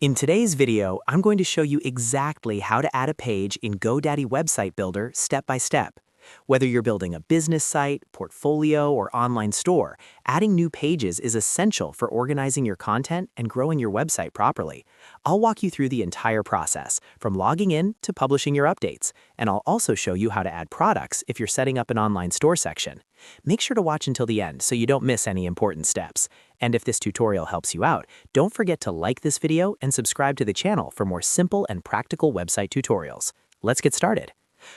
In today's video, I'm going to show you exactly how to add a page in GoDaddy Website Builder step by step. Whether you're building a business site, portfolio, or online store, adding new pages is essential for organizing your content and growing your website properly. I'll walk you through the entire process, from logging in to publishing your updates, and I'll also show you how to add products if you're setting up an online store section. Make sure to watch until the end so you don't miss any important steps. And if this tutorial helps you out, don't forget to like this video and subscribe to the channel for more simple and practical website tutorials. Let's get started.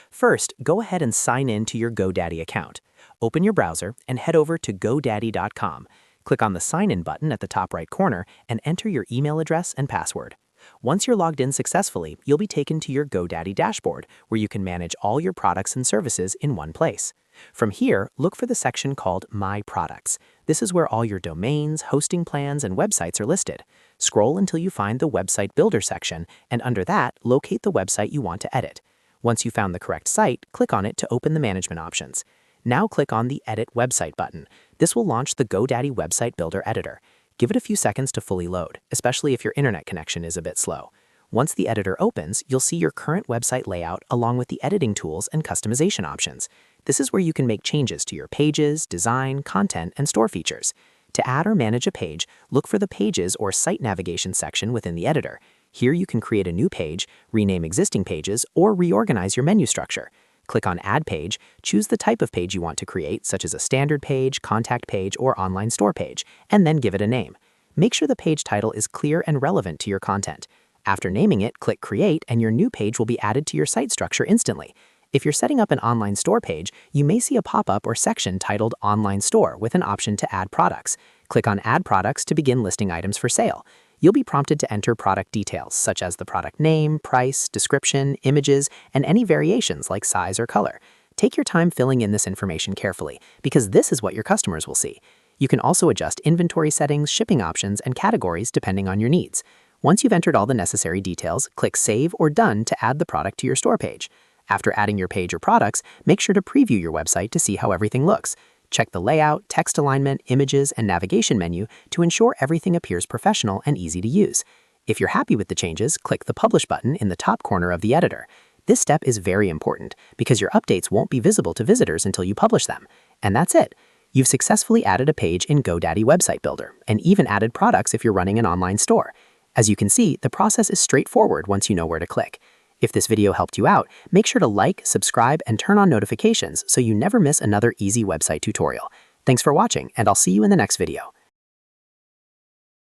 First, go ahead and sign in to your GoDaddy account. Open your browser and head over to GoDaddy.com. Click on the Sign In button at the top right corner and enter your email address and password. Once you're logged in successfully, you'll be taken to your GoDaddy dashboard, where you can manage all your products and services in one place. From here, look for the section called My Products. This is where all your domains, hosting plans, and websites are listed. Scroll until you find the Website Builder section, and under that, locate the website you want to edit. Once you found the correct site, click on it to open the management options. Now click on the Edit Website button. This will launch the GoDaddy Website Builder editor. Give it a few seconds to fully load, especially if your internet connection is a bit slow. Once the editor opens, you'll see your current website layout along with the editing tools and customization options. This is where you can make changes to your pages, design, content, and store features. To add or manage a page, look for the Pages or Site Navigation section within the editor. Here you can create a new page, rename existing pages, or reorganize your menu structure. Click on Add Page, choose the type of page you want to create, such as a standard page, contact page, or online store page, and then give it a name. Make sure the page title is clear and relevant to your content. After naming it, click Create, and your new page will be added to your site structure instantly. If you're setting up an online store page, you may see a pop-up or section titled Online Store with an option to add products. Click on Add Products to begin listing items for sale. You'll be prompted to enter product details, such as the product name, price, description, images, and any variations like size or color. Take your time filling in this information carefully, because this is what your customers will see. You can also adjust inventory settings, shipping options, and categories depending on your needs. Once you've entered all the necessary details, click Save or Done to add the product to your store page. After adding your page or products, make sure to preview your website to see how everything looks. Check the layout, text alignment, images, and navigation menu to ensure everything appears professional and easy to use. If you're happy with the changes, click the Publish button in the top corner of the editor. This step is very important because your updates won't be visible to visitors until you publish them. And that's it. You've successfully added a page in GoDaddy Website Builder and even added products if you're running an online store. As you can see, the process is straightforward once you know where to click. If this video helped you out, make sure to like, subscribe, and turn on notifications so you never miss another easy website tutorial. Thanks for watching, and I'll see you in the next video.